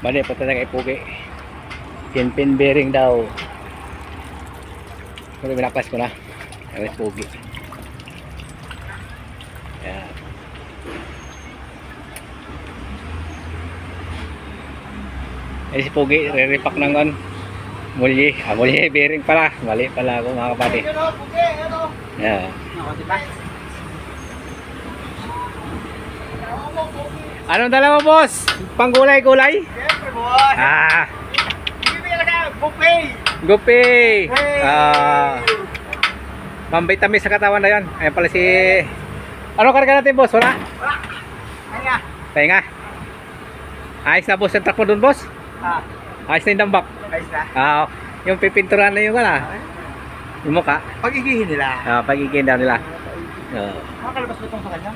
Bali, punta na kay Pugi. Pin bearing daw. Pero binapas ko na. Kay Pugi. Yan. Eh si Pugi, re-repack ng kon. Mulye. Mulye bearing pala. Mali pala ako mga kapatid. Yan. Anong dala mo, boss? Panggulay-gulay? Siyempre, boss. Bibigyan ka, buffet. Gupi! Mambitamis sa katawan na yan. Ayan pala si... Ano karga natin, boss? Wala? Wala. Kaya. Pahinga. Ayos na, boss. Yung truck mo dun, boss? Ayos na yung dambak. Ayos na. Yung pipinturan na yung yung mukha. Pagigihin nila. Pagiging daw nila. Makakalabas ba itong sa kanya?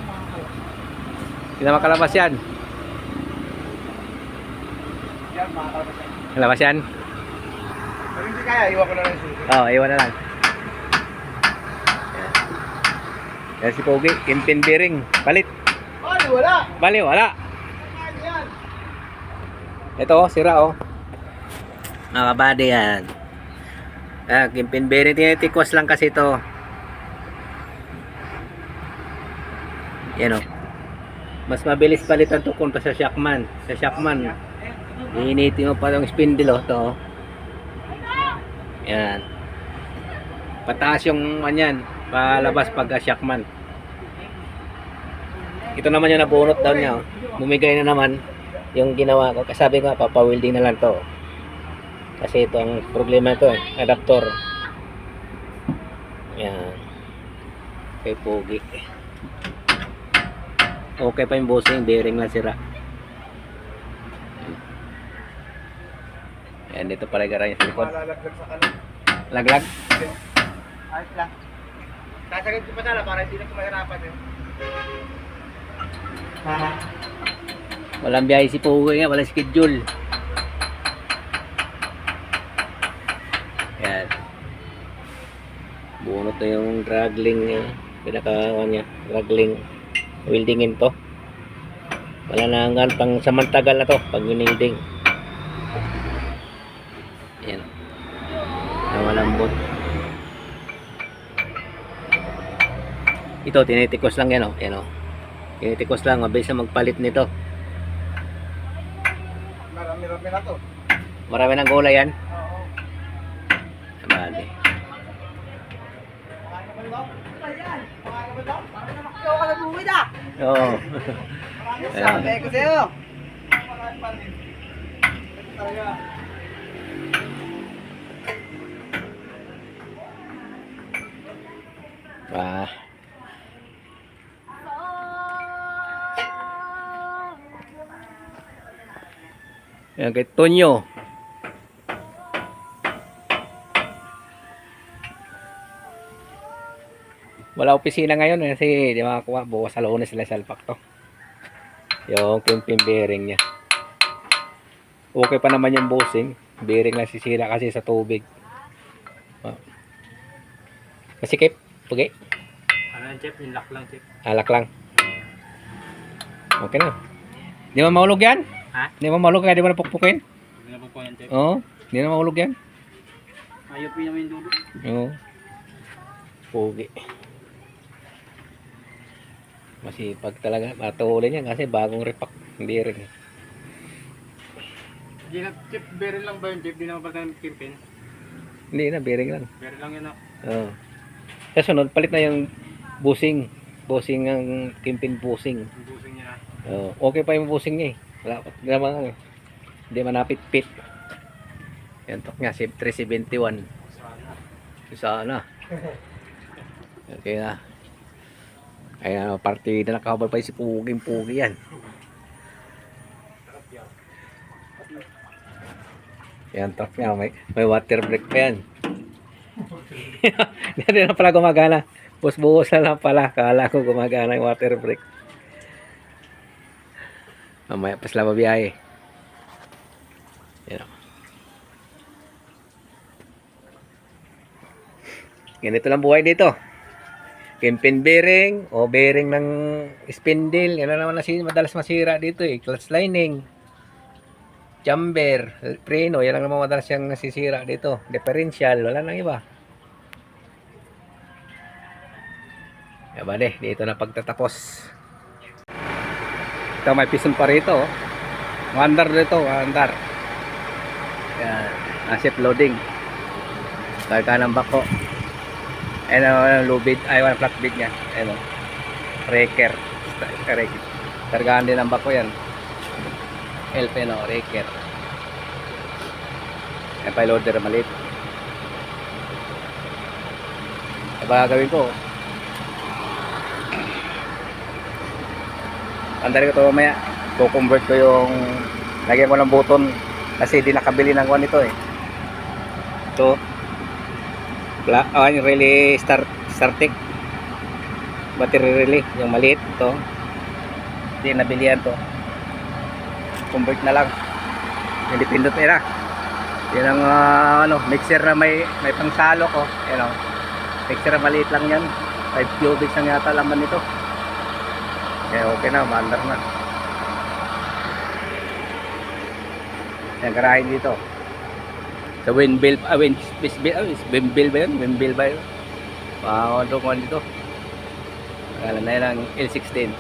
Hindi na makalabas yan. Yan, makakalabas yan. Malabas yan? Pero hindi kaya, iwan ko na lang susunod. Iwan na lang. Yan si Pogi. Kimpin bearing. Palit. Ay, wala. Bali, wala. Yan. Ito, sira mga kabady yan. Kimpin bearing. Tinitikwas lang kasi ito. Yan mas mabilis palitan to kung pa sa Shockman. Sa Shockman, iinitin mo pa yung spindle to. Yan. Pataas yung anyan, palabas pag Shockman. Ito naman yung nabunot daw niya. Bumigay na naman yung ginawa ko. Kasabi ko, papawilding na lang to. Kasi ito ang problema to adaptor. Yan. Kay Pogi. Okay pa yung bossing, bearing lang sira. Yan, dito pala gara yung silikon. Malalaglag sa kanan. Laglag? Ayos lang. Sasagad ko pa tala para hindi na ko mahirapan yun. Walang biyahe si Pogi nga, walang schedule. Yan. Bunot na yung dragling pinaka niya, dragling. Wieldingin to. Wala na hanggang pang samantagal na to pag winilding. Ayan. Malambot. Ito tinitikos lang yan Ayan tinitikos lang, mabilis na magpalit nito. Marami-rami na to. Marami ng gulay yan. Oo. Sabali. Ikaw ka nag-uwid ah. Oo. Sabi ko sa'yo. Ah. Yan kay Tonyo. Wala opisina ngayon kasi di makakuha. Bukas sa Lunes sila salpak to. Yung kimpin bearing niya. Okay pa naman yung bossing. Bearing lang sisira kasi sa tubig. Kasi Kip, Pugi. Ano yung chip? Yung lock lang chip. Alak lang. Okay na. Di mo mahulog yan? Ha? Di mo mahulog kaya di mo napukpukin? Hindi na po po yung chip. Oo. Di na mahulog yan? Ayaw po naman yung dulo. Oo. Pugi. Masipag talaga. Matulin yan kasi bagong repack. Hindi rin. Hindi na chip, bearing lang ba yung chip? Hindi naman pala yung kimpin. Hindi na, bearing lang. Bearing lang yun ah. Oo. Sa sunod, palit na yung busing. Busing ang kimpin busing. Yung busing niya na. Oo. Okay pa yung busing niya eh. Wala pa naman hindi manapit-pit. Yan tok niya, 371. Sana. Okay na. Kaya partida na nakabal pa si Pugi yan. Yan tok niya, may water break pa yan. Hindi na pala gumagana. Bus-buhos na lang pala. Kala ko gumagana yung water break. Mamaya pa sila mabiyahe. Yan o. Ganito lang buhay dito. Kimpin bearing o bearing ng spindle. Yan na naman madalas masira dito eh. Clutch lining. Jumper, preno, yan lang naman madalas yung nasisira dito. Differential, wala nang iba. Yan ba dito na pagtatapos. Ito may piston pa rito. Oh. Mandar dito, mandar. Yan, asset loading. Karga ng bako. Ayan ang lubid, ay ang flatbed niya. Ayan o. Reker. Kargaan din ang bako yan. LP no, reker. Ayan pa loader maliit. Ano ba gagawin ko? Andali ko ito mamaya. Kukonvert ko yung lagyan ko ng button kasi di nakabili ng one ito eh. Ito yung relay startic battery relay, yung maliit ito hindi nabilihan to, convert na lang independent era. Yan ang mixer na may pangsalo ko, yan o, mixer na maliit lang yan, 5 cubics ang yata laman nito. Kaya okay na, maandar na yung garahin dito sa windmill, windmill ba yun? Windmill ba yun? Ano ko dito? Akala na yun ang L16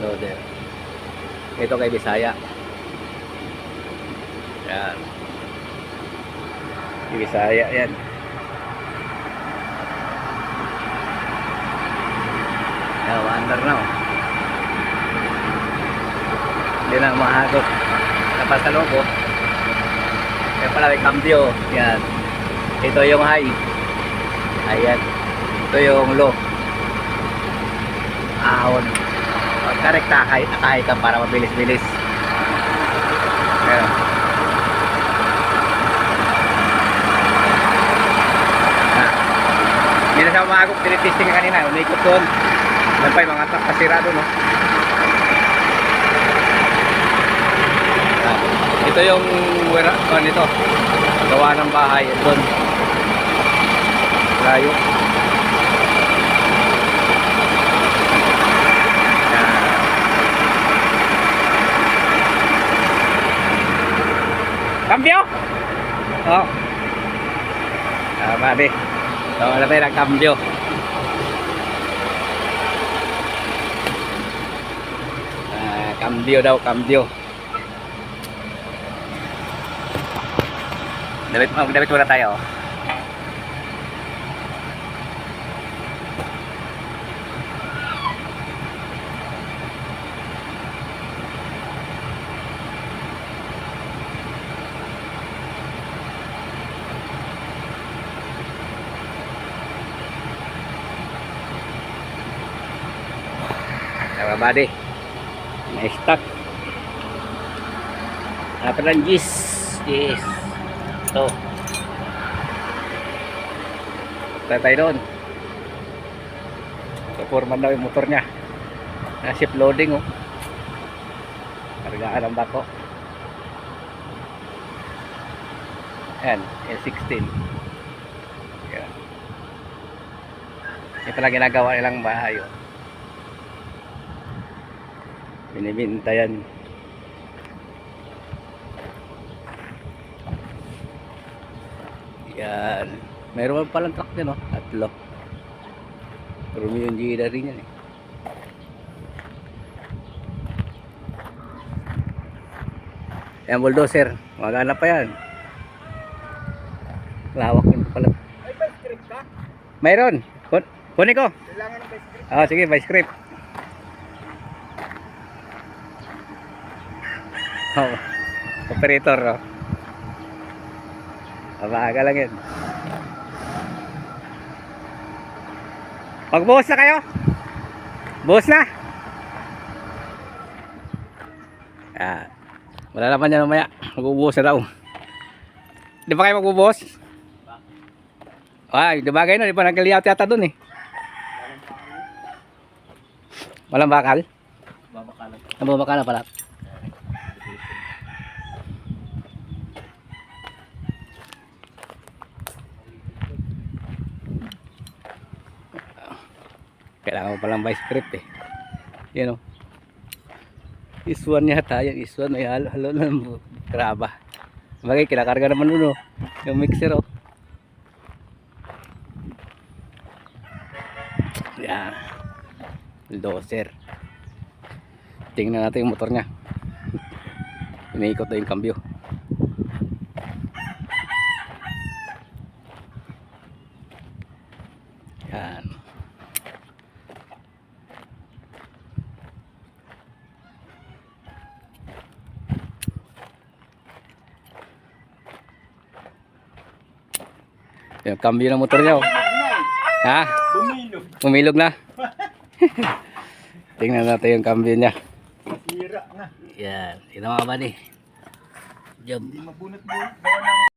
loader. Ito kay Bisaya. Yan. Kay Bisaya yan. Yan, under na. Hindi na mahagok. Tapos sa logo. Kaya pala may cambio. Yan. Ito yung high. Ayan. Ito yung low. Ahon. Correct, takay ka para mabilis-bilis. Ayan. Hindi na siya umagok. Tinitesting kanina. Unikot doon. Doon pa yung mga tak kasira doon. No? Ito yung nito gawa ng bahay doon layo. Cambio oh tama deh wala tayo ng cambio. Cambio daw, cambio. Dapat muna tayo. Tama ba di? May stock. Dapat lang gis. Yes. Ito. Tatay doon. Performan daw yung motor niya. Na-ship loading oh. Kargaan ang bako. Ayan, L16. Ayan. Ito lang ginagawa nilang bahay oh. Binibinta yan. Yan. Mayroon pa palang truck din, no? Tatlo. Romeo yung Gida rin yan, eh. Yan, bulldozer. Magana pa yan. Lawak yun pala. Ay, by script ka? Mayroon. Kunin ko. Kailangan ng by script. Ah, sige, by script. Oh. Operator, oh. Maaga lang yun. Magbuhos na kayo? Buhos na? Ah, wala naman yan mamaya. Magbubuhos na daw. Di ba kayo magbubuhos? Ay, di ba kayo no? Di ba nagkaliyaw yata dun eh? Walang bakal? Babakal na pala. Kailangan mo palang by script eh. Yan o. Iswan yata. Yung iswan ay halo ng kraba. Bagay, kinakarga naman uno. Yung mixer oh. Yan. Bulldozer. Tingnan natin yung motor niya. Iniikot na yung kambyo. Yan. Yung kambyo ng motor niya oh. Ha? Bumilog. Umilog na. Tingnan natin yung kambyo niya. Masira na. Yan. Ito mga buddy. Job. Hindi mabunot-bunot. Gawa ng